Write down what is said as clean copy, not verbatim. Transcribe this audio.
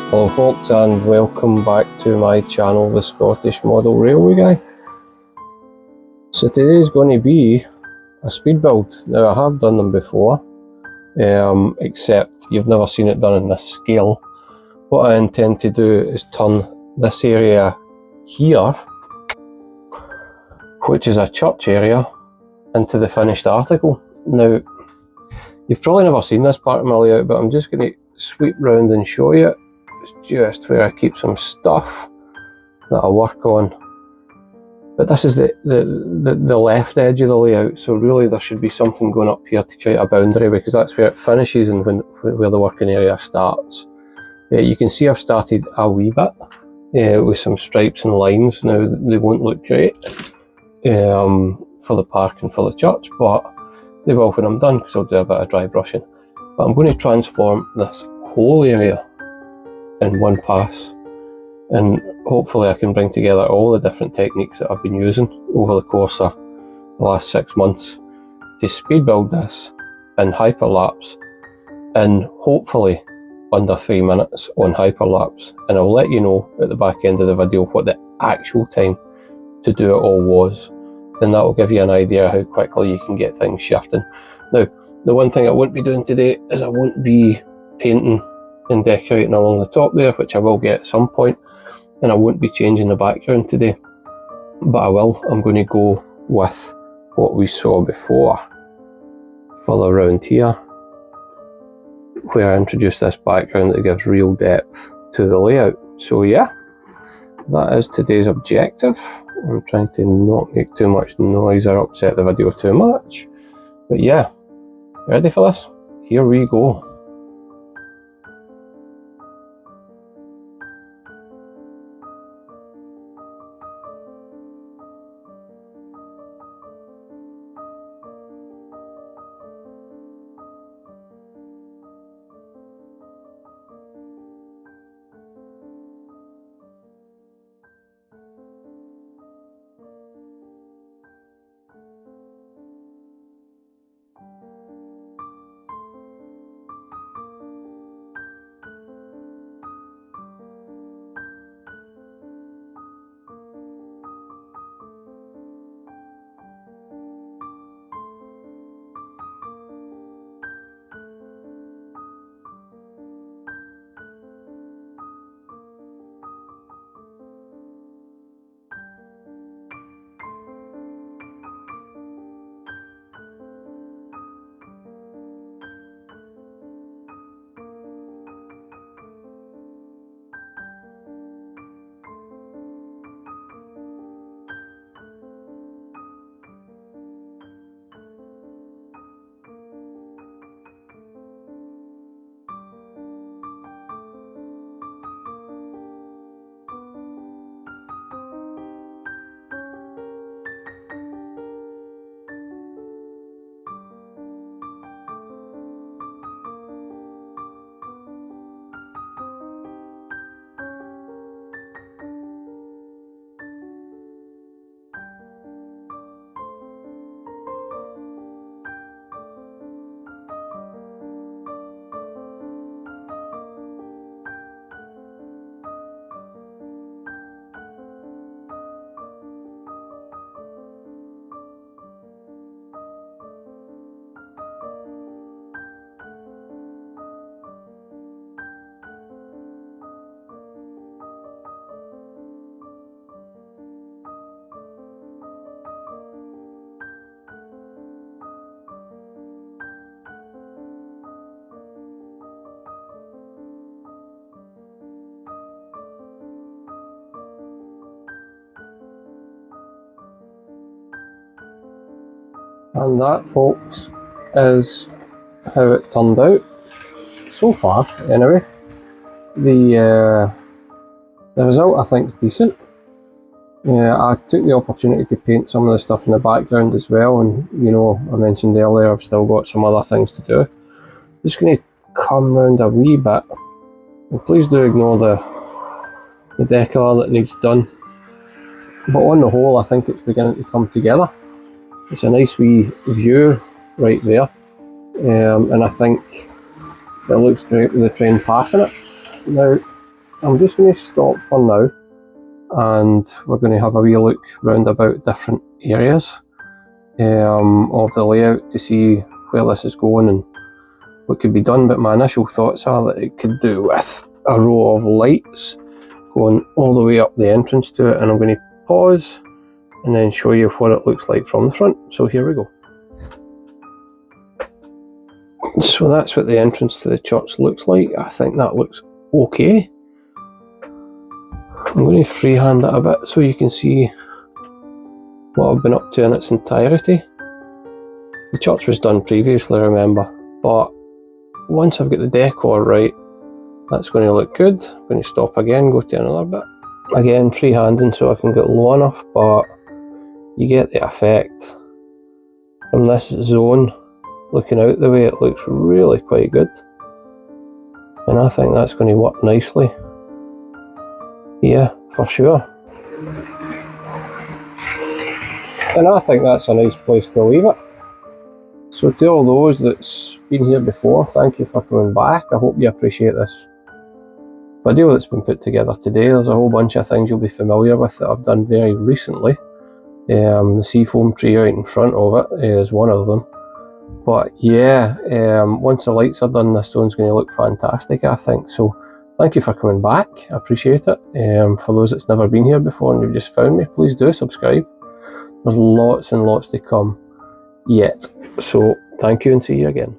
Hello folks, and welcome back to my channel, the Scottish Model Railway Guy. So today is going to be a speed build. Now, I have done them before, except you've never seen it done in this scale. What I intend to do is turn this area here, which is a church area, into the finished article. Now, you've probably never seen this part of my layout, but I'm just going to sweep round and show you. It's just where I keep some stuff that I work on. But this is the left edge of the layout, so really there should be something going up here to create a boundary, because that's where it finishes and where the working area starts. You can see I've started a wee bit with some stripes and lines. Now, they won't look great for the park and for the church, but they will when I'm done, because I'll do a bit of dry brushing. But I'm going to transform this whole area in one pass, and hopefully I can bring together all the different techniques that I've been using over the course of the last 6 months to speed build this in hyperlapse, and hopefully under 3 minutes on hyperlapse. And I'll let you know at the back end of the video what the actual time to do it all was, and that will give you an idea how quickly you can get things shifting. Now, the one thing I won't be doing today is I won't be painting and decorating along the top there, which I will get at some point, and I won't be changing the background today, but I will. I'm going to go with what we saw before, further around here, where I introduced this background that gives real depth to the layout. So yeah, that is today's objective. I'm trying to not make too much noise or upset the video too much, but yeah, ready for this? Here we go. And that, folks, is how it turned out so far. Anyway, the result I think is decent. I took the opportunity to paint some of the stuff in the background as well, and you know, I mentioned earlier I've still got some other things to do. Just going to come round a wee bit, and please do ignore the decor that needs done, but on the whole I think it's beginning to come together. It's a nice wee view right there, and I think it looks great with the train passing it. Now, I'm just going to stop for now, and we're going to have a wee look round about different areas of the layout to see where this is going and what could be done. But my initial thoughts are that it could do with a row of lights going all the way up the entrance to it, and I'm going to pause and then show you what it looks like from the front. So here we go. So that's what the entrance to the church looks like. I think that looks okay. I'm going to freehand it a bit so you can see what I've been up to in its entirety. The church was done previously, remember, but once I've got the decor right, that's going to look good. I'm going to stop again, go to another bit. Again, freehanding so I can get low enough, but you get the effect. From this zone, looking out the way, it looks really quite good. And I think that's going to work nicely. Yeah, for sure. And I think that's a nice place to leave it. So to all those that's been here before, thank you for coming back. I hope you appreciate this video that's been put together today. There's a whole bunch of things you'll be familiar with that I've done very recently. The seafoam tree right in front of it is one of them. But yeah, once the lights are done, this zone's going to look fantastic, I think. So thank you for coming back. I appreciate it. For those that's never been here before and you've just found me, please do subscribe. There's lots and lots to come yet. So thank you and see you again.